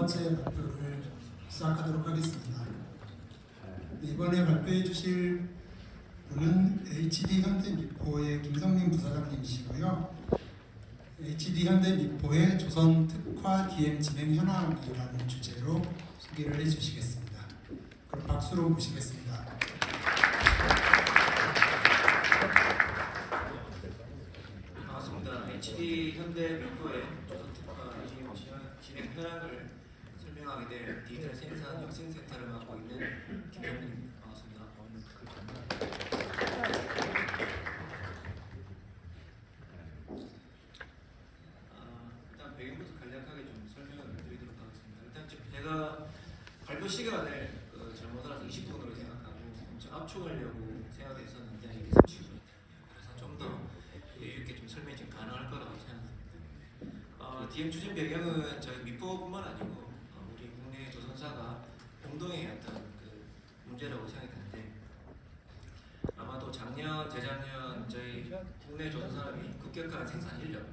번째 발표를 시작하도록 하겠습니다. 이번에 발표해 주실 분은 HD 현대미포의 김성민 부사장님이시고요. HD 현대미포의 조선 특화 DM 진행 현황이라는 주제로 소개를 해주시겠습니다. 그럼 박수로 모시겠습니다. 반갑습니다. HD 현대미포의 조선 특화 진행 현황을 설명하게 될 디지털 생산 혁신센터를 맡고 있는 김정민입니다. 반갑습니다. 일단 배경부터 간략하게 좀 설명을 드리도록 하겠습니다. 일단 제가 발표 시간을 잘못 알아서 20분으로 생각하고 엄청 압축하려고 생각을 했었는데 이게 30분이에요. 그래서 좀 더 여유 있게 좀 설명이 좀 가능할 거라고 생각합니다. DM 추진 배경은 저희 미포뿐만 아니고 우리 국내 조선사가 공동의 어떤 그 문제라고 생각이 드는데, 아마도 작년, 재작년 저희 국내 조선산업이 급격한 생산 인력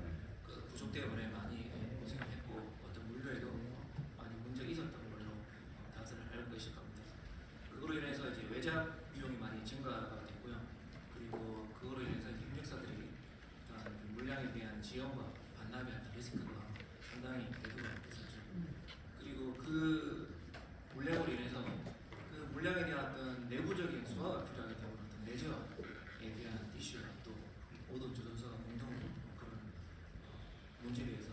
부족 때문에 많이 고생을 했고 어떤 물류에도 많이 문제가 있었던 걸로 다들 알고 계실 겁니다. 그거로 인해서 이제 외작 비용이 많이 증가가 됐고요. 그리고 그거로 인해서 이제 협력사들이 물량에 대한 지원과 반납의 어떤 리스크가 상당히 대두가 됐었죠. 그리고 그 물량으로 인해서 그 물량에 대한 어떤 내부적인 수화가 필요하기 때문에 어떤 내재화에 대한 이슈가 또 모든 조선사가 공동으로 그런 문제에 대해서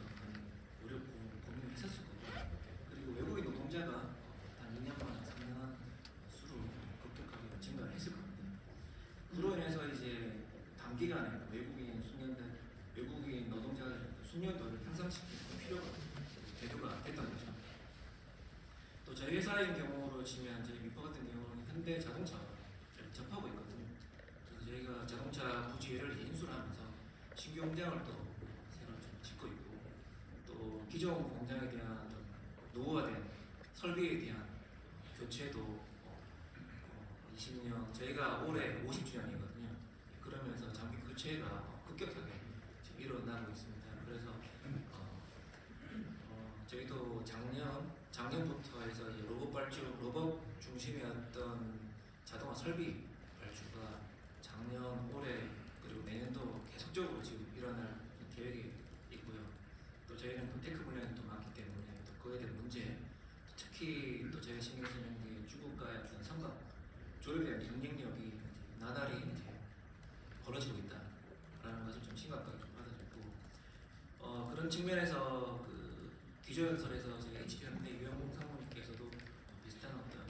어렵고 고민을 했었을 거고, 그리고 외국인 노동자가 단 2년 만에 상당한 수로 급격하게 증가를 했을 겁니다. 그로 인해서 이제 단기간에 외국인 노동자의 숙련도를 향상시키는 필요가 대두가 됐던 거죠. 또 저희 회사인 경우로 치면 저희 미포 같은 경우는 현대 자동차를 접하고 있거든요. 그래서 저희가 자동차 부지회를 인수를 하면서 신규 공장을 또 새로 좀 짓고 있고, 또 기존 공장에 대한 노후화된 설비에 대한 교체도 20년, 저희가 올해 50주년이거든요. 그러면서 장비 교체가 급격하게 지금 일어나고 있습니다. 그래서 저희도 작년부터 해서 이제 로봇 중심의 어떤 자동화 설비 발주가 작년, 올해 그리고 내년도 계속적으로 지금 일어날 계획이 있고요. 또 저희는 또 테크 분야에 또 많기 때문에 또 그에 대한 문제, 특히 또 저희가 신경 쓰는 게 중국과의 어떤 성과 조율에 대한 경쟁력이 나날이 이제 벌어지고 있다라는 것을 좀 심각하게 좀 받아들이고, 그런 측면에서 그 기조연설에서 저희 HP현대 유영봉 상무님께서도 비슷한 어떤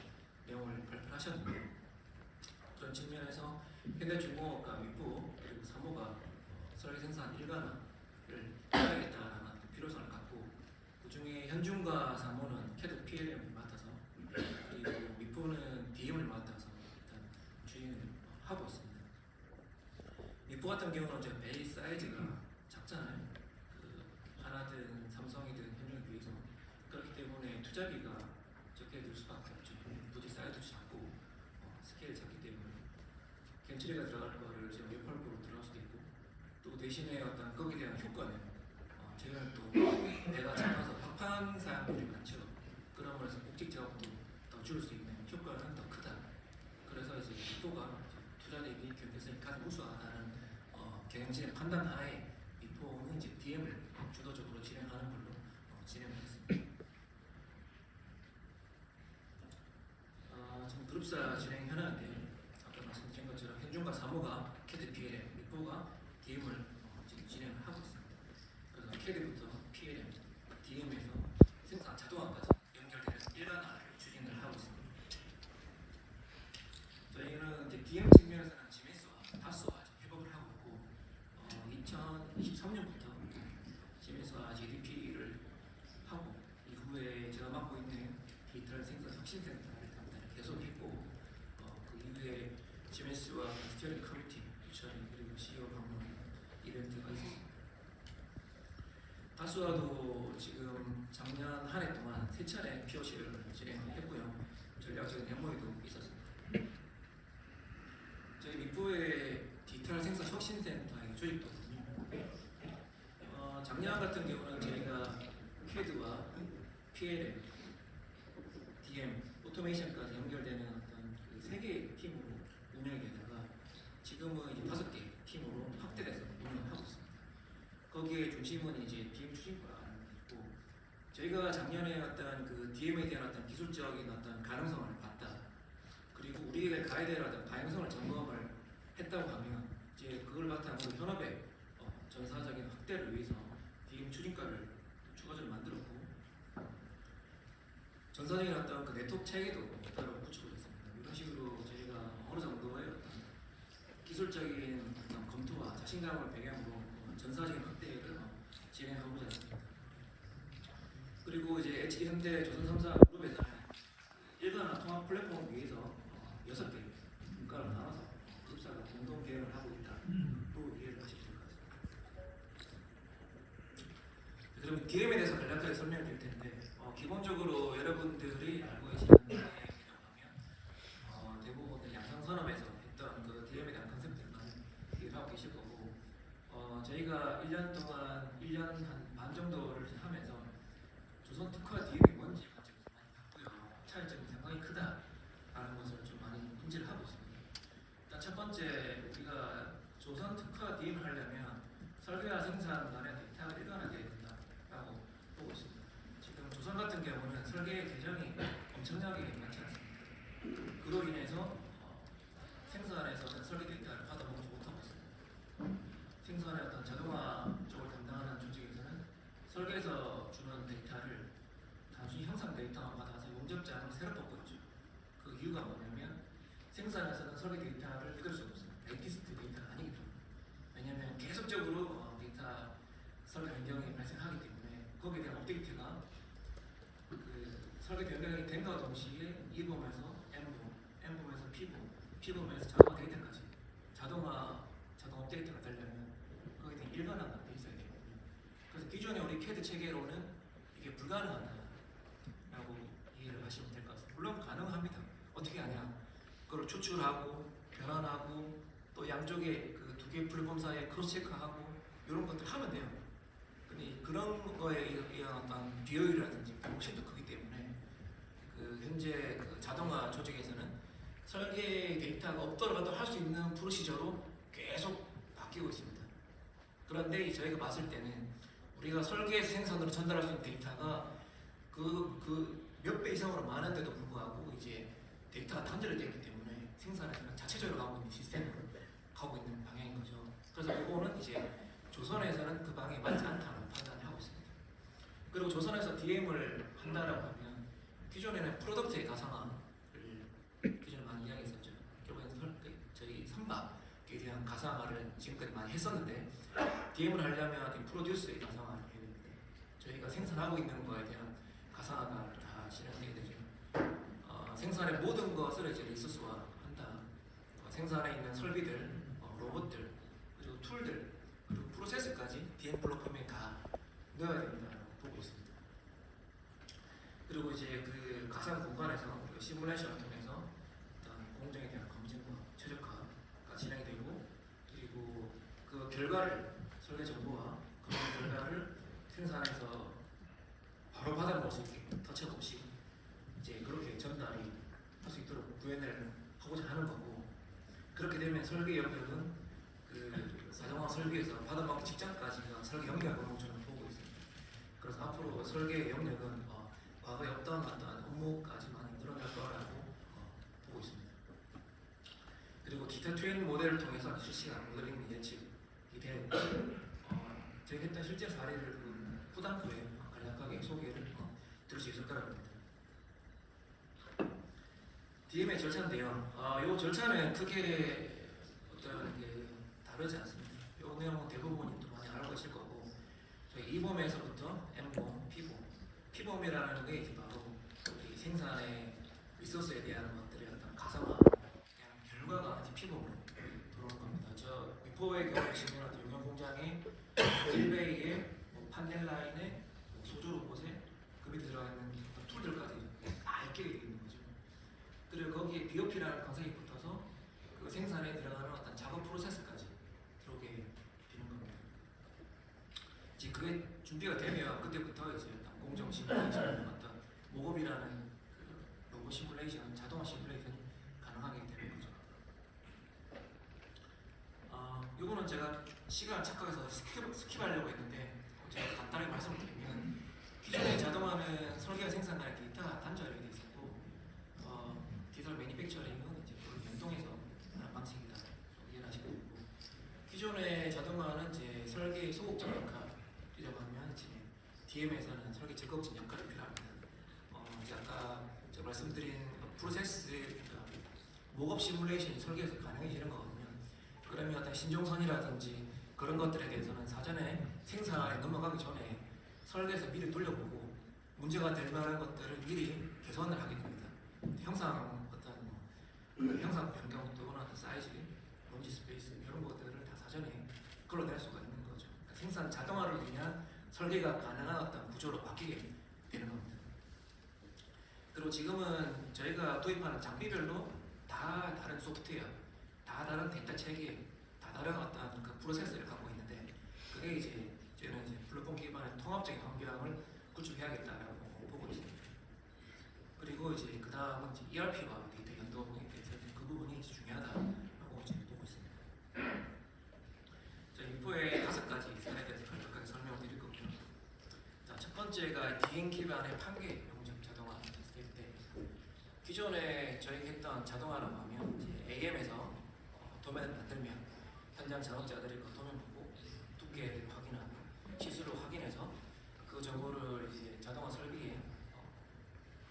내용을 발표하셨는데, 그런 측면에서 현대중공업과 미포 그리고 사모가 설계 생산 일관화를 해야겠다라는 필요성을 갖고, 그 중에 현중과 사모는 CAD PLM을 맡아서 그리고 미포는 DM을 맡아서 일단 주행을 하고 있습니다. 미포 같은 경우는 이제 베이 사이즈가 작잖아요. 그 하나든 삼성이든 현중에 비해서. 그렇기 때문에 투자비가 적게 들 수밖에 없죠. 부지 사이즈도 작고 스케일이 작기 때문에 겐처리가 들어갈 거를 지금 웨펄프로 들어갈 수도 있고, 또 대신에 어떤 거기에 대한 효과는 저희는 또 배가 작아서 박판 사용률이 많죠. 그러면서 복직 작업도 더 줄일 수 있는 효과는 더 크다. 그래서 이제 미포가 투자 대비 경제성이 가장 우수하다는 경영진의 판단 하에 미포는 이제 DM을 주도적으로 진행하는 걸로 진행을 했습니다. 지금 그룹사 진행 현황인데, 아까 말씀드린 것처럼 현중과 사모가 CAD PLM, 미포가 DM을 지금 진행을 하고 있습니다. 그래서 CAD부터 PLM, DM에서 생산 자동화까지 연결되는 일관화를 추진을 하고 있습니다. 저희는 이제 DM 측면에서는 지메스와 다스와 협업을 하고 있고, 2023년부터 지메스와 GDP를 하고, 이후에 제가 맡고 있는 디지털 생산 혁신센터를 계속했고, 그 이후에 지메스와 스티어링 커뮤니티 유치원 그리고 CEO 방문 이벤트가 있었습니다. 다스와도 지금 작년 한 해 동안 3차례 POC를 진행했고요. 전략적인 MOU도 있었습니다. 저희 미포의 디지털 생산 혁신센터에 조직도거든요. 작년 같은 경우는 저희가 CAD와 PLM, DM, 오토메이션까지 연결되는 어떤 그 3개의 팀으로 운영이 되다가 지금은 이제 5개 팀으로 확대돼서 운영을 하고 있습니다. 거기에 중심은 이제 DM 추진과가 있고, 저희가 작년에 어떤 그 DM에 대한 어떤 기술적인 어떤 가능성을 봤다. 그리고 우리에게 가야 될 어떤 가능성을 점검을 했다고 하면 이제 그걸 바탕으로 현업의 전사적인 확대를 위해서 DM 추진과를 추가적으로 만들었고, 전사적인 어떤 그 네트워크 체계도 따로 구축을 했습니다. 이런 식으로 저희가 어느 정도의 어떤 기술적인 어떤 검토와 자신감을 배경으로 전사적인 확대를 진행하고자 합니다. 그리고 이제 HD 현대 조선 3사 그룹에서는 일간화 통합 플랫폼을 위해서 6개 국가를 나눠서 그룹사가 공동 대응을 하고 있다로 이해를 하시면 될 것 같습니다. 그럼 DM에 대해서 간략하게 설명을 드릴 텐데, 기본적으로 여러분들이 알고 계시는 개념하면 대부분 양성산업에서 했던 그 DM에 대한 컨셉들만 이해를 하고 계실 거고, 저희가 1년 동안 1년 한 반 정도를 하면서 조선 특화 DM이 뭔지 가지고 많이 봤고요. 차이점이 상당히 크다라는 것을 좀 많이 인지를 하고 있습니다. 일단 첫 번째, 우리가 조선 특화 DM을 하려면 설계와 생산 간의 데이터가 일관하게 된다라고 보고 있습니다. 지금 조선 같은 경우는 설계 계정이 엄청나게 많지 않습니다. 그로 인해서 생산에서는 설계 데이터를 받아보지 못하고 있습니다. 생산의 어떤 자동화 쪽을 담당하는 조직에서는 설계에서 주는 데이터를 단순히 형상 데이터만 받아서 용접장을 새로 뽑고 있죠. 그 이유가 뭐냐면 생산에서는 설계 데이터를 읽을 수 없어요. 엑기스트 데이터가 아니기 때문에. 왜냐하면 계속적으로 데이터 설계 변경이 발생하기 때문에 거기에 대한 업데이트가 그 설계 변경이 된과 동시에 E봄에서 M봄, M봄에서 P봄, P봄에서 자동화 데이터까지 자동 업데이트가 되려면 거기에 대한 일관화가 돼 있어야 되거든요. 그래서 기존의 우리 CAD 체계로는 이게 불가능하다라고 이해를 하시면 될 것 같습니다. 물론 가능합니다. 어떻게 하냐? 그걸 추출하고 변환하고 또 양쪽에 그 두 개의 플랫폼 사이에 크로스 체크하고 이런 것들 하면 돼요. 근데 그런 거에 의한 어떤 비효율이라든지 훨씬 더 크기 때문에 그 현재 그 자동화 조직에서는 설계 데이터가 없더라도 할 수 있는 프로시저로 계속 바뀌고 있습니다. 그런데 저희가 봤을 때는 우리가 설계 생산으로 전달할 수 있는 데이터가 그 몇 배 이상으로 많은데도 불구하고 이제 데이터가 단절되어 있기 때문에 생산에서는 자체적으로 가고 있는 시스템으로 가고 있는 방향인 거죠. 그래서 이거는 이제 조선에서는 그 방향이 맞지 않다는 판단을 하고 있습니다. 그리고 조선에서 DM을 한다라고 하면 기존에는 프로덕트의 가상화를 기존에 많이 이야기했었죠. 결국에는 저희 선박에 대한 가상화를 지금까지 많이 했었는데 DM을 하려면 프로듀스의 가상화를 해야 됩니다. 저희가 생산하고 있는 거에 대한 가상화가 다 실행되게 되죠. 생산의 모든 것을 이제 리소스화 한다. 생산에 있는 설비들, 로봇들, 그리고 툴들, 그리고 프로세스까지 DM 플랫폼에 다 넣어야 된다고 보고 있습니다. 그리고 이제 그 가상 공간에서 그 시뮬레이션을 통해서 어떤 공정에 대한 검증과 최적화가 진행이 되고, 그리고 그 결과를 설계 정보와 검증 결과를 생산에서 바로 받아먹을 수 있게 터치업 없이 이제 그렇게 전달이 할 수 있도록 구현을 하고자 하는 거고, 그렇게 되면 설계 영역은 그 자동화 설계에서 받아먹기 직전까지가 설계 영역으로 저는 보고 있습니다. 그래서 앞으로 설계 영역은 과거에 없던 어떤 업무까지 많이 늘어날 거라고 보고 있습니다. 그리고 기타 트윈 모델을 통해서 실시간 모델링 예측이 되는 저희 했던 실제 사례를 후단 후에 간략하게 소개를 들을 수 있을 거라고 합니다. DM의 절차인데요. 이 절차는 크게 어떤 게 다르지 않습니다. 이 내용은 대부분이 또 많이 알고 계실 거고, 저희 E봄에서부터 M봄, P봄, P봄이라는 게 이제 바로 이 생산의 리소스에 대한 것들의 어떤 가상화 결과가 이제 P봄으로 들어오는 겁니다. 저 미포의 경우 보시면 용역 공장에 1베이에 판넬 라인에 소조 로봇에 그 밑에 들어가 있는 툴들까지 다 엮여 있는 거죠. 그리고 거기에 BOP라는 컨셉이 붙어서 그 생산에 들어가는 어떤 작업 프로세스까지 들어오게 되는 겁니다. 이제 그게 준비가 되면 그때부터 이제 어떤 공정 시뮬레이션 어떤 시뮬레이션, 자동화 시뮬레이션이 가능하게 되는 거죠. 이거는 제가 시간을 착각해서 스킵하려고 했는데 제가 간단하게 말씀을 드리면 기존의 자동화는 설계와 생산과의 데이터 단절이 되어 있었고 디지털 매니팩처링은 이제 그걸 연동해서 하는 방식이다 이해하시면 되고 기존의 자동화는 이제 설계 소극적 역할이라고 하면 이제 DM에서는 설계 적극적 역할이 필요합니다. 이제 아까 제가 말씀드린 프로세스 그러니까 목업 시뮬레이션이 설계에서 가능해지는 거거든요. 그러면 어떤 신종선이라든지 그런 것들에 대해서는 사전에 생산에 넘어가기 전에 설계에서 미리 돌려보고 문제가 될 만한 것들을 미리 개선을 하게 됩니다. 형상 어떤 그 형상 변경 또는 어떤 사이즈, 론지 스페이스 이런 것들을 다 사전에 걸러낼 수가 있는 거죠. 그러니까 생산 자동화를 위한 설계가 가능한 어떤 구조로 바뀌게 되는 겁니다. 그리고 지금은 저희가 도입하는 장비별로 다 다른 소프트웨어, 다 다른 데이터 체계, 다 다른 어떤 그 프로세스를 갖고 있는데 그게 이제 저는 이제 플랫폼 기반의 통합적인 환경을 구축해야겠다라고 보고 있습니다. 그리고 이제 그 다음은 이제 ERP와 데이터 연동에 대해서 그 부분이 이제 중요하다라고 이제 보고 있습니다. 자, 이후에 5가지 사례에 대해서 간략하게 설명을 드릴 거고요. 자, 첫 번째가 DN 기반의 판계 용접 자동화 테스트인데 기존에 저희가 했던 자동화라고 하면 이제 AM에서 도면을 만들면 현장 작업자들이 그 도면 보고 두께를 확인하고 시수를 확인해서 그 정보를 이제 자동화 설비에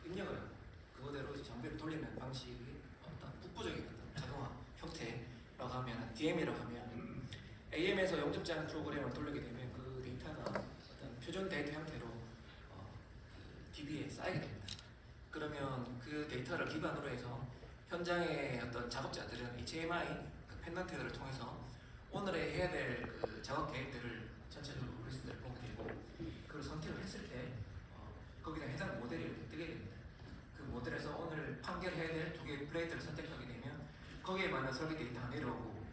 입력을 하고 그거대로 이제 장비를 돌리는 방식이 어떤 국부적인 어떤 자동화 형태라고 하면 DM이라고 하면 AM에서 용접장 프로그램을 돌리게 되면 그 데이터가 어떤 표준 데이터 형태로 DB에 쌓이게 됩니다. 그러면 그 데이터를 기반으로 해서 현장의 어떤 작업자들은 HMI 그 펜던트를 통해서 오늘의 해야 될 그 작업 계획들을 전체적으로 리스트를 보게 되고 그걸 선택을 했을 때 거기다 해당 모델이 이렇게 뜨게 됩니다. 그 모델에서 오늘 판결해야 될 2개의 플레이트를 선택하게 되면 거기에 맞는 설계 데이터가 내려오고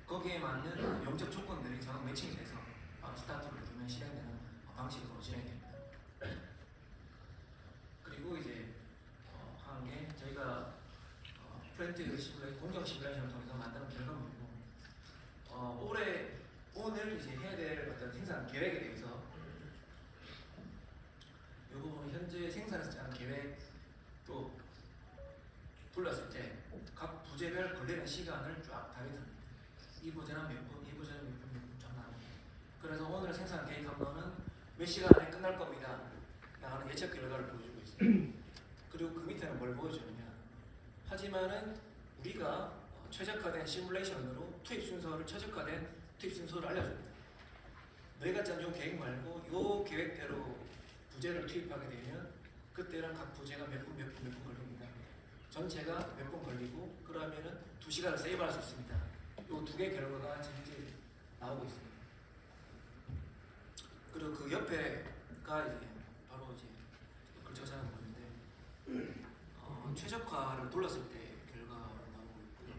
거기에 맞는 용접 조건들이 자동 매칭이 돼서 바로 스타트를 누르면 실행되는 방식으로 진행됩니다. 그리고 이제 하는 게 저희가 프렌트 시뮬레이션, 공정 시뮬레이션을 통해서 만드는 결과물이고 오늘 이제 해야 될 어떤 생산 계획에 대해서 이 부분은 현재 생산에서 짜는 계획도 돌렸을 때 각 부재별 걸리는 시간을 쫙 답이 듭니다. 이 부재는 몇 분, 이 부재는 몇 분, 쫙 나옵니다. 그래서 오늘 생산 계획한 거는 몇 시간 안에 끝날 겁니다. 라는 예측 결과를 보여주고 있습니다. 그리고 그 밑에는 뭘 보여주느냐. 하지만은 우리가 최적화된 시뮬레이션으로 투입 순서를 최적화된 투입 순서를 알려줍니다. 너희가 짠 요 계획 말고 요 계획대로 부재를 투입하게 되면 그때는 각 부재가 몇 분 걸립니다. 전체가 몇 분 걸리고 그러면은 2시간을 세이브할 수 있습니다. 요 2개 결과가 현재 나오고 있습니다. 그리고 그 옆에가 이제 바로 이제 글자사는 보이는데 최적화를 눌렀을 때 결과가 나오고 있고요.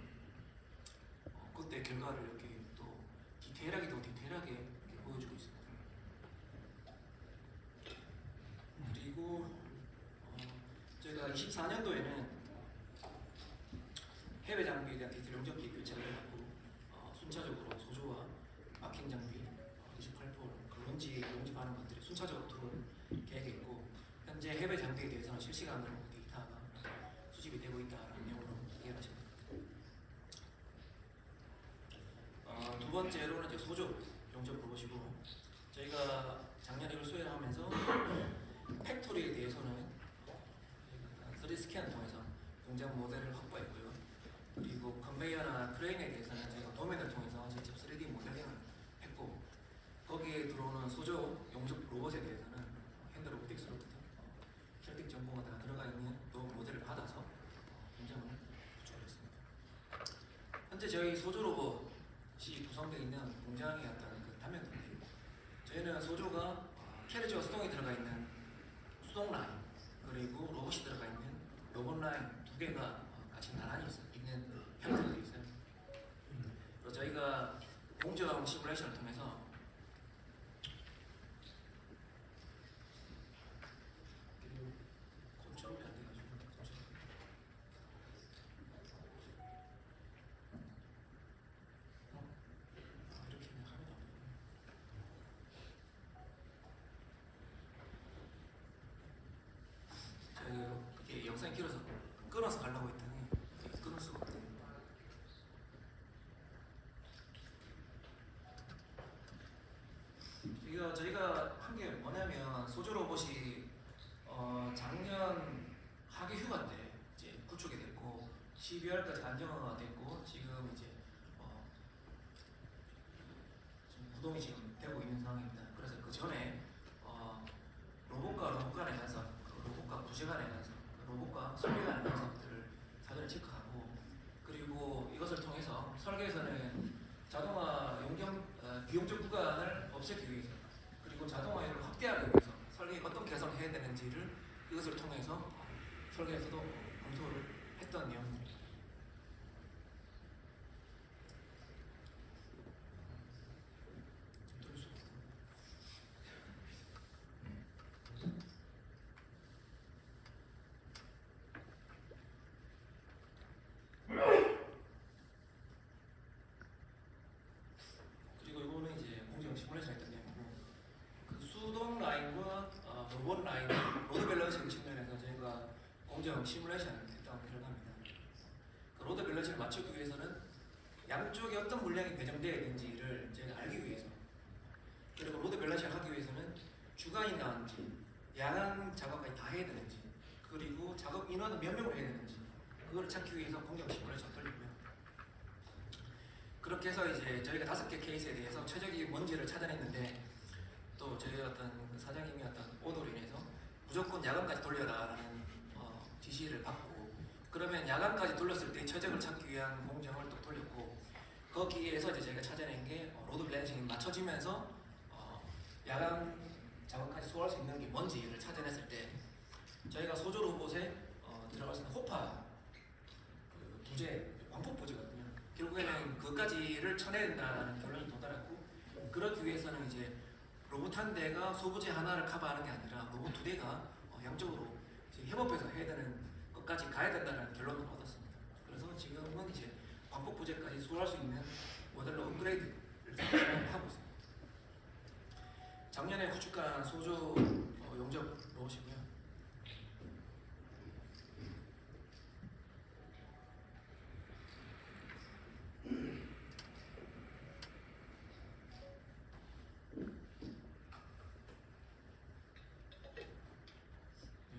그때 결과를 이렇게 또 디테일하게 이렇게 보여주고 있습니다. 그리고 저희가 24년도에는 해외 장비에 대한 디지털 용접기 교체를 하고 순차적으로 소조와 마킹 장비 28폴 론지 용접하는 것들이 순차적으로 들어올 계획이 있고 현재 해외 장비에 대해서는 실시간으로 데이터가 수집이 되고 있다는 내용으로 이해하시면 됩니다. 두 번째로는 이제 소조 용접 로봇이고 저희가 작년에 이걸 수행하면서 팩토리에 대해서는 3D 스캔을 통해서 공장 모델을 확보했고요. 그리고 컨베이어나 크레인에 대해서는 저희가 도면을 통해서 직접 3D 모델링을 했고 거기에 들어오는 소조 용접 로봇에 대해서는 핸드 로보틱스로부터 혈액 정보가 다 들어가 있는 또 모델을 받아서 공장을 구축을 했습니다. 현재 저희 소조 로봇이 구성되어 있는 공장의 어떤 그 단면인데 저희는 소조가 캐리지와 수동이 들어가 있는 수동 라인 그리고 로봇이 들어가 있는 로봇 라인 2개가 같이 나란히 있는 형태로 되어 있어요. 그리고 저희가 공정 시뮬레이션을 통해서 컨트롤이 안 돼가지고 길어서 끊어서 가려고 했더니 끊을 수가 없대요. 저희가 한 게 뭐냐면 소조 로봇이 작년 하계 휴가 때 이제 구축이 됐고 12월까지 안정화가 됐고 지금 이제 지금 구동이 지금 되고 있는 상황입니다. 그래서 그 전에 로봇과 로봇 간의 간섭, 로봇과 부재 간의 간섭, 로봇과 설계 간의 간섭들을 사전에 체크하고 그리고 이것을 통해서 설계에서는 자동화 비용적 구간을 없애기 위해서 그리고 자동화율을 확대하기 위해서 설계에 어떤 개선을 해야 되는지를 이것을 통해서 설계에서도 검토를 했던 내용입니다. 그리고 이거는 이제 공정 시뮬레이션 했던 내용이고 그 수동 라인과 로봇 라인, 로드 밸런싱 측면에서 저희가 공정 시뮬레이션을 했던 결과입니다. 그 로드 밸런싱을 맞추기 위해서는 양쪽에 어떤 물량이 배정되어야 되는지를 저희가 알기 위해서 그리고 로드 밸런싱을 하기 위해서는 주간이 나은지 야간 작업까지 다 해야 되는지 그리고 작업 인원은 몇 명을 해야 되는지 그걸 찾기 위해서 공정 시뮬레이션을 돌리고요. 그렇게 해서 이제 저희가 5개 케이스에 대해서 최적이 뭔지를 찾아냈는데 또 저희 어떤 그 사장님이 어떤 오더로 인해서 무조건 야간까지 돌려라라는 지시를 받고 그러면 야간까지 돌렸을 때 최적을 찾기 위한 공정을 또 돌렸고 거기에서 이제 저희가 찾아낸 게 로드 밸런싱이 맞춰지면서 야간 작업까지 소화할 수 있는 게 뭔지를 찾아냈을 때 저희가 소조 로봇에 들어갈 수 있는 호파 그 부재 광폭 부재거든요. 결국에는 그까지를 쳐내야 된다는 결론이 도달했고 그러기 위해서는 이제 로봇 한 대가 소부재 하나를 커버하는 게 아니라 로봇 2대가 양쪽으로 이제 협업해서 해야 되는 것까지 가야 된다는 결론을 얻었습니다. 그래서 지금은 이제 광폭 부재까지 소화할 수 있는 모델로 업그레이드를 하고 있습니다. 작년에 구축한 소조 용접 로봇이고요.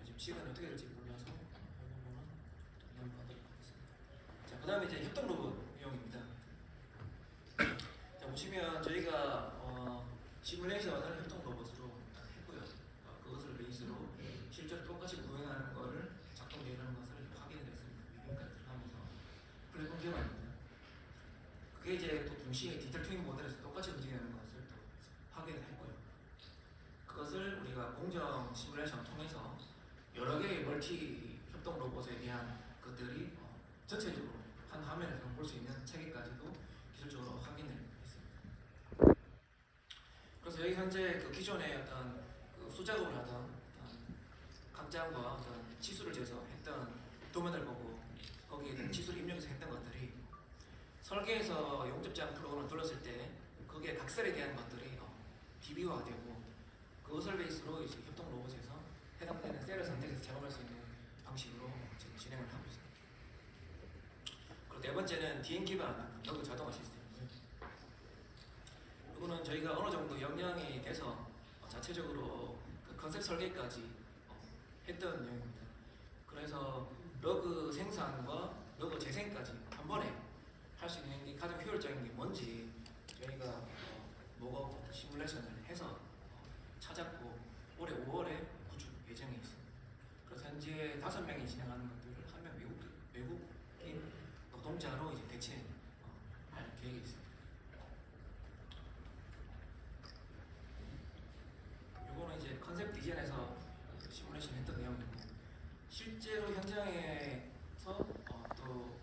지금 시간이 어떻게 될지 몰라서 이 부분은 넘어가도록 하겠습니다. 자, 그 다음에 이제 협동 로봇 내용입니다. 자, 보시면 저희가 시뮬레이션을 협동 로봇으로 했고요. 그것을 베이스로 실제로 똑같이 구현하는 것을 작동되는 것을 확인을 했습니다. 위변까지 들어가면서 플랫폼 개발입니다. 그게 이제 또 동시에 디지털 트윈 모델에서 똑같이 움직이는 것을 또 확인을 했고요. 그것을 우리가 공정 시뮬레이션을 통해서 여러 개의 멀티 협동 로봇에 대한 것들이 전체적으로 한 화면에서 볼 수 있는 체계까지도 기술적으로 확인을 했습니다. 그래서 여기 현재 그 기존의 어떤 그 수작업을 하던 각장과 어떤 치수를 재서 했던 도면을 보고 거기에 대한 치수를 입력해서 했던 것들이 설계에서 용접장 프로그램을 돌렸을 때 거기에 각설에 대한 것들이 DB화가 되고 그것을 베이스로 이제 협동 로봇에서 해당되는 셀을 선택해서 작업할 수 있는 방식으로 지금 진행을 하고 있습니다. 그리고 네 번째는 DM 기반 로그 자동화 시스템이고요. 이거는 저희가 어느 정도 역량이 돼서 자체적으로 그 컨셉 설계까지 했던 내용입니다. 그래서 러그 생산과 러그 재생까지 한 번에 할 수 있는 게 가장 효율적인 게 뭔지 저희가 모거 시뮬레이션을 해서 찾았고 올해 5월에 구축 예정에 있습니다. 그래서 현재 5명이 진행하는 것들을 한 명 외국인 노동자로 이제 대체할 계획이 있습니다. 이거는 이제 컨셉 디자인에서 시뮬레이션 했던 내용이고 실제로 현장에서 또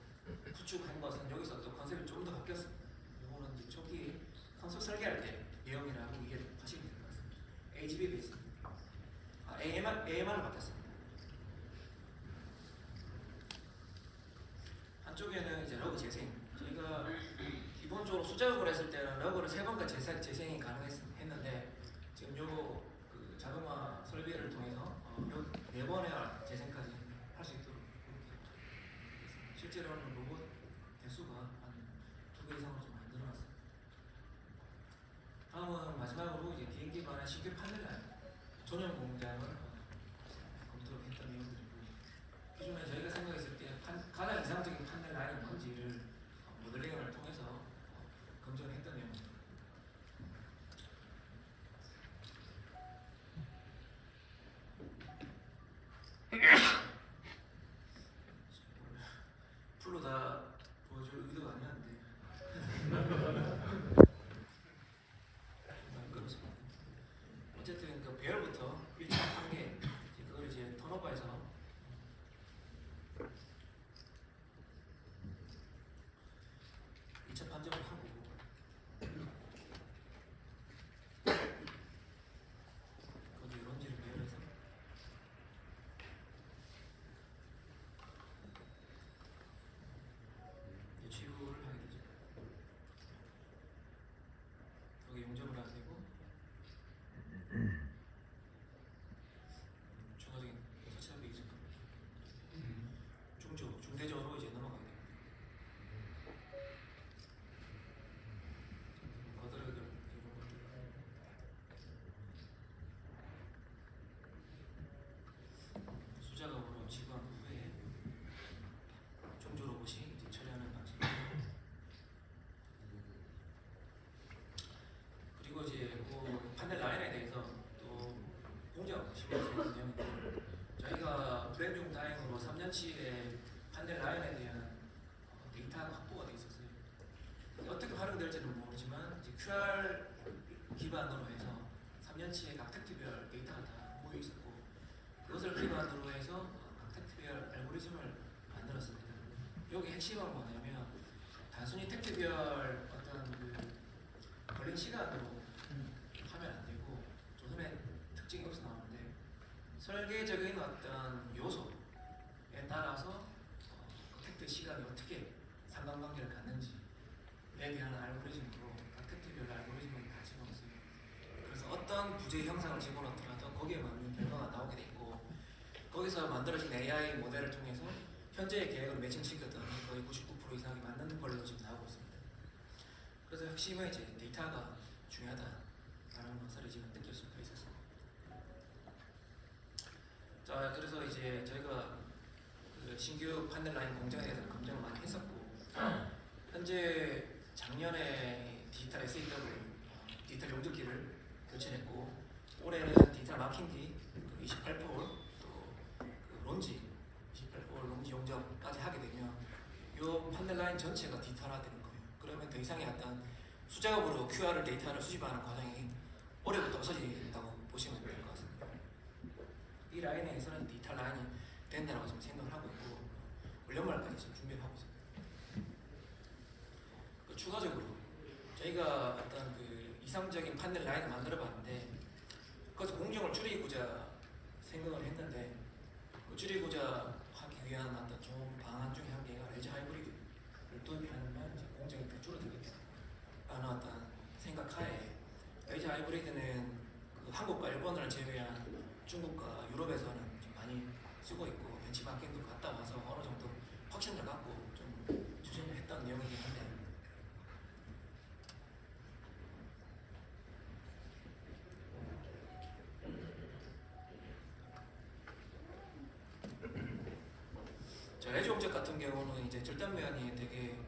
구축한 것은 여기서 또 컨셉이 조금 더 바뀌었습니다. 이거는 이제 초기 컨셉 설계할 때 내용이라고 이해를 하시면 될 것 같습니다. HB 베이스입니다. AMR을 바꿨습니다. 한쪽에는 이제 러그 재생. 저희가 기본적으로 수작업을 했을 때는 러그를 3번까지 재생이 가능했는데 지금 요 그 자동화 설계를 통해서 요 4번의 재생까지 할 수 있도록 실제로는 로봇 대수가 한 2배 이상으로 좀 많이 늘어났습니다. 다음은 마지막으로 이제 비행기 관한 신규 판넬 라인 전용 공장을 검토를 했던 내용들이고, 기존에 저희가 생각했을 때 가장 이상적인 판넬 라인이 뭔지를 모델링을 통해서 검증을 했던 내용입니다. 풀로 다 보여줄 의도가 아니었는데 그렇습니다. 어쨌든 그 배열부터 1차 한개 그걸 이제 턴오버해서 2차 판정을 하고, 거기 런지를 배열해서 취급을 하게 되죠. 거기 용접을 하게 되고, 추가적인 터치업이 있을 겁니다. 중대적으로 이제 넘어가게 됩니다. 거들어들 이런 것들. 수작업으로 지구한 후에 종조 로봇이 이제 처리하는 방식입니다. 그리고 이제 그 판넬 라인에 대해서 또 공정 심의해주는 내용인데, 저희가 브랜중 다행으로 3년치의 판넬 라인에 대한 데이터가 확보가 돼 있었어요. 어떻게 활용될지는 모르지만 이제 QR 기반으로 해서 3년치의 각 텍트별 데이터가 다 모여 있었고, 그것을 기반으로 해서 각 텍트별 알고리즘을 만들었습니다. 여기 핵심은 뭐냐면 단순히 텍트별 어떤 그 걸린 시간으로 하면 안 되고, 조선의 특징이 여기서 나오는데, 설계적인 어떤 요소에 따라서 텍트 시간이 어떻게 상관관계를 갖는지에 대한 알고리즘으로 각 텍트별 알고리즘을 다 집어넣었어요. 그래서 어떤 부재 형상을 집어넣더라도 거기에 맞는 결과가 나오게 돼 있고, 거기서 만들어진 AI 모델을 통해서 현재의 계획을 매칭시켰던 거의 99% 이상이 맞는 걸로 지금 나오고 있습니다. 그래서 핵심은 이제 데이터가 중요하다라는 것을 지금 느낄 수가 있었습니다. 자, 그래서 이제 저희가 그 신규 판넬 라인 공장에 대해서 검증을 많이 했었고, 현재 작년에 디지털 SAW 디지털 용접기를 교체했고, 올해는 디지털 마킹기 28폴 또그 론지 28폴 론지 용접까지 하게 되면 이 판넬 라인 전체가 디지털화되는 거예요. 그러면 더 이상의 어떤 수작업으로 QR 데이터를 수집하는 과정이 올해부터 없어진다고 보시면 될 것 같습니다. 이 라인에서는 디지털 라인이 된다고 지금 생각을 하고 있고, 올 연말까지 지금 준비를 하고 있습니다. 추가적으로 저희가 어떤 그 이상적인 판넬 라인을 만들어봤는데, 그것을 공정을 줄이고자 생각을 했는데, 그 줄이고자 하기 위한 어떤 좋은 방안 중에 한 개가 LG 하이브리드를 도입하면 이제 공정이 더 줄어들겠다라는 어떤 생각하에, LG 하이브리드는 그 한국과 일본을 제외한 중국과 유럽에서는 좀 많이 쓰고 있고, 벤치마킹도 갔다 와서 어느 정도 확신을 갖고 좀 추진을 했던 내용이긴 한데, LG 용접 같은 경우는 이제 절단면이 되게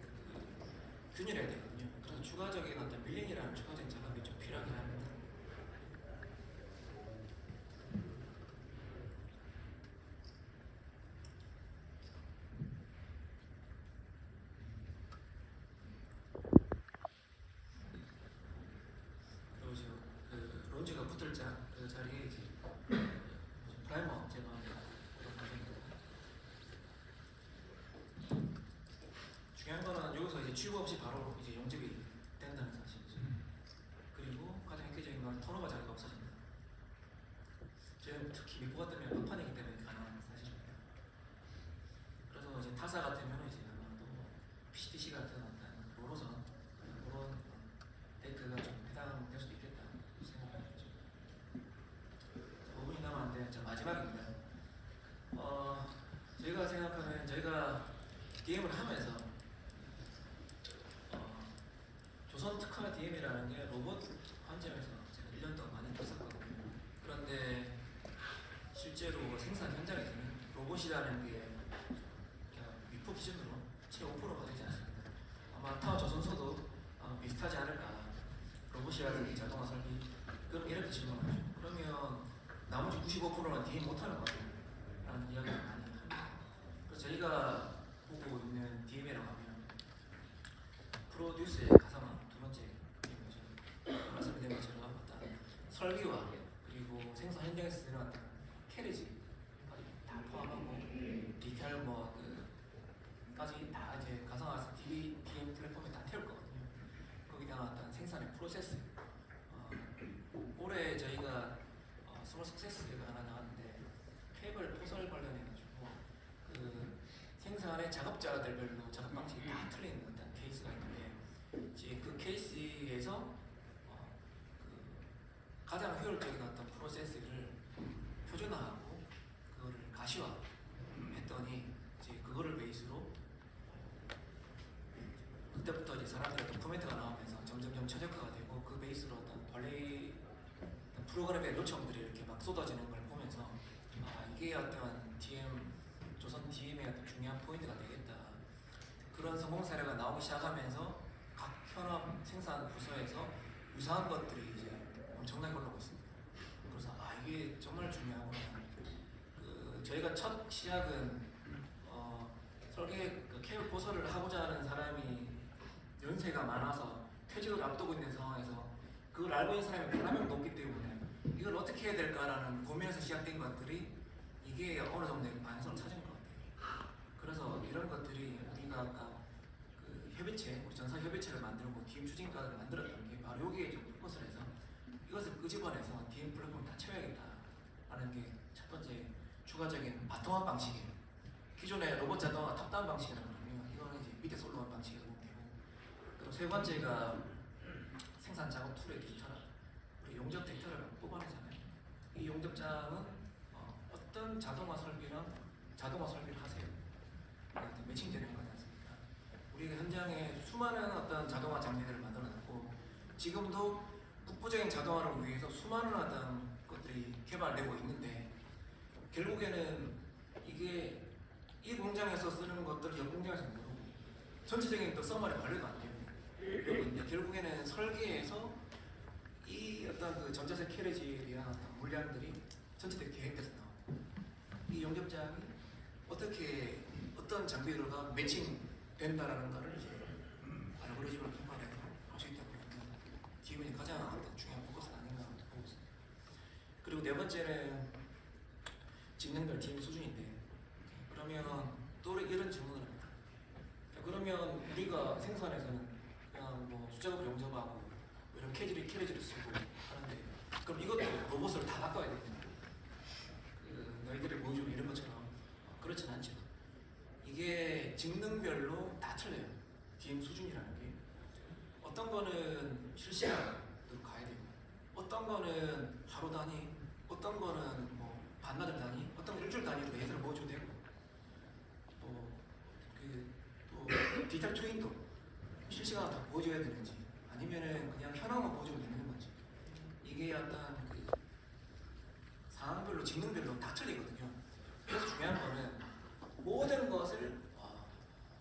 균일해야 되거든요. 그래서 추가적인 어떤 밀링이라는 추가적인 작업이 좀 필요하긴 합니다. 그리고 이제 그 론지가 붙을 그 자리에 이제 프라이머 제거합니다. 그런 과정입니다. 중요한 거는 여기서 이제 취급 없이 바로 이제 용접이 된다는 사실이죠. 그리고 가장 획기적인 건 턴오버 자리가 없어집니다. 저희는 특히 미포가 때문에 막판이기 때문에 가능한 사실입니다. 그래서 이제 타사 같으면 이제 아마도 PCTC 같은 어떤 로로선 그런 데이터가 좀 해당될 수도 있겠다 생각하죠. 5분이 남았는데 자, 마지막입니다. 저희가 생각하는 저희가 게임 DM을 하면서 조선 특화 DM이라는 게 로봇 관점에서 제가 1년 동안 많이 했었거든요. 그런데 실제로 생산 현장에서는 로봇이라는 게 그냥 위법 기준으로 채 5%가 되지 않습니다. 아마 타워 조선소도 비슷하지 않을까. 로봇이라든지 자동화 설비 그럼 이렇게 질문하죠. 그러면 나머지 95%는 DM 못하는 거예요 라는 이야기를 많이 합니다. 그래서 저희가 보고 있는 DM이라고 하면 프로듀스의 가상화 두 번째 DM이죠. 말씀드린 것처럼 어떤 설비와 그리고 생산 현장에서 일어났던 캐리지까지 다 포함하고 디테일 까지 다 이제 가상화해서 DM 플랫폼에 다 태울 거거든요. 거기다가 어떤 생산의 프로세스 올해 저희가 스몰 석세스가 하나 나왔는데 케이블 포설 관련해가지고 그 생산의 작업자들별로 작업 방식이 다 틀린 어떤 케이스가 있는데 이제 그 케이스에서 그 가장 효율적인 어떤 프로세스를 표준화하고 그거를 가시화했더니 이제 그거를 베이스로 그때부터 이제 사람들의 도큐멘트가 나오면서 점점점 최적화가 되고 그 베이스로 어떤 관리 프로그램의 요청들이 이렇게 막 쏟아지는 걸 보면서 이게 어떤 조선 DM의 어떤 중요한 포인트가 되겠다. 그런 성공 사례가 나오기 시작하면서 각 현업 생산 부서에서 유사한 것들이 이제 엄청나게 올라오고 있습니다. 그래서 이게 정말 중요하구나. 저희가 첫 시작은 설계 케이블 포설을 하고자 하는 사람이 연세가 많아서 퇴직을 앞두고 있는 상황에서 그걸 알고 있는 사람이 100명 넘기 때문에 이걸 어떻게 해야 될까라는 고민에서 시작된 것들이 이게 어느 정도의 반성을 찾은 것 같아요. 그래서 이런 것들이 우리가 아까 그 협의체, 우리 전사 협의체를 만들고 DM 추진과를 만들었던 게 바로 여기에 좀 포커스를 해서 이것을 끄집어내서 DM 플랫폼을 다 채워야겠다라는 게 첫 번째 추가적인 바텀업 방식이에요. 기존의 로봇 자동화 탑다운 방식이라고 하면 이거는 이제 밑에서 올라온 방식이라고 보면 되고, 그리고 세 번째가 생산 작업 툴의 디지털화. 우리 용접 데이터를 뽑아내잖아요. 이 용접장은 어떤 자동화 설비랑 자동화 설비를 하세요. 매칭되는 거지 않습니까? 우리가 현장에 수많은 어떤 자동화 장비들을 만들어놨고 지금도 국부적인 자동화를 위해서 수많은 어떤 것들이 개발되고 있는데 결국에는 이게 이 공장에서 쓰는 것들을 옆 공장에서 모르고 전체적인 또 서머리 관리가 안 되고 이러고 있는데 결국에는 설계에서 이 어떤 그 전자세 캐리지에 대한 어떤 물량들이 전체적으로 계획돼서 나오고 이 용접장이 어떻게 어떤 장비로가 매칭된다라는 것을 이제 알고리즘을 개발해서 할 수 있다고 보면 DM이 가장 어떤 중요한 포커스가 아닌가 보고 있습니다. 그리고 네 번째는 직능별 DM 수준인데 그러면 또 이런 질문을 합니다. 그러면 우리가 생산에서는 그냥 뭐 수작업을 용접하고 이런 캐리지를 쓰고 하는데 그럼 이것도 로봇으로 다 바꿔야 되냐? 너희들이 보여주는 이런 것처럼 그렇진 않죠. 이게 직능별로 다 틀려요. DM 수준이라는 게 어떤 거는 실시간으로 가야 되고 어떤 거는 하루 단위, 어떤 거는 뭐 반나절 단위, 어떤 건 일주일 단위로 예산을 보여줘도 되고 또 디지털 트윈도 실시간으로 다 보여줘야 되는지 아니면은 그냥 현황만 보여주면 되는 건지 이게 어떤 그 상황별로 직능별로 다 틀리거든요. 그래서 중요한 거는 모든 것을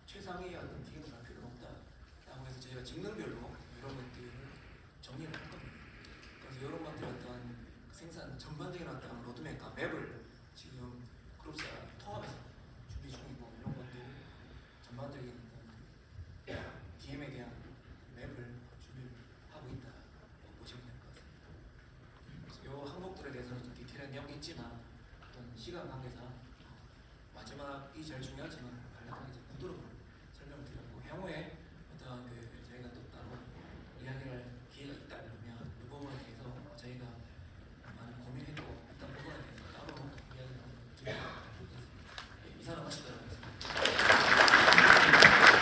최상위의 어떤 DM을 할 필요는 없다라고 해서 저희가 직능별로 이런 것들을 정리를 할 겁니다. 그래서 이런 것들 어떤 생산 전반적인 어떤 로드맵과 맵을 지금 그룹사 통합해서 준비 중이고 이런 것들 전반적인 어떤 DM에 대한 맵을 준비를 하고 있다고 보시면 될 것 같습니다. 그래서 이 항목들에 대해서는 좀 디테일한 내용이 있지만 어떤 시간 관계상 마지막이 제일 중요하지만 간략하게 구도로 설명을 드렸고 향후에 어떤 그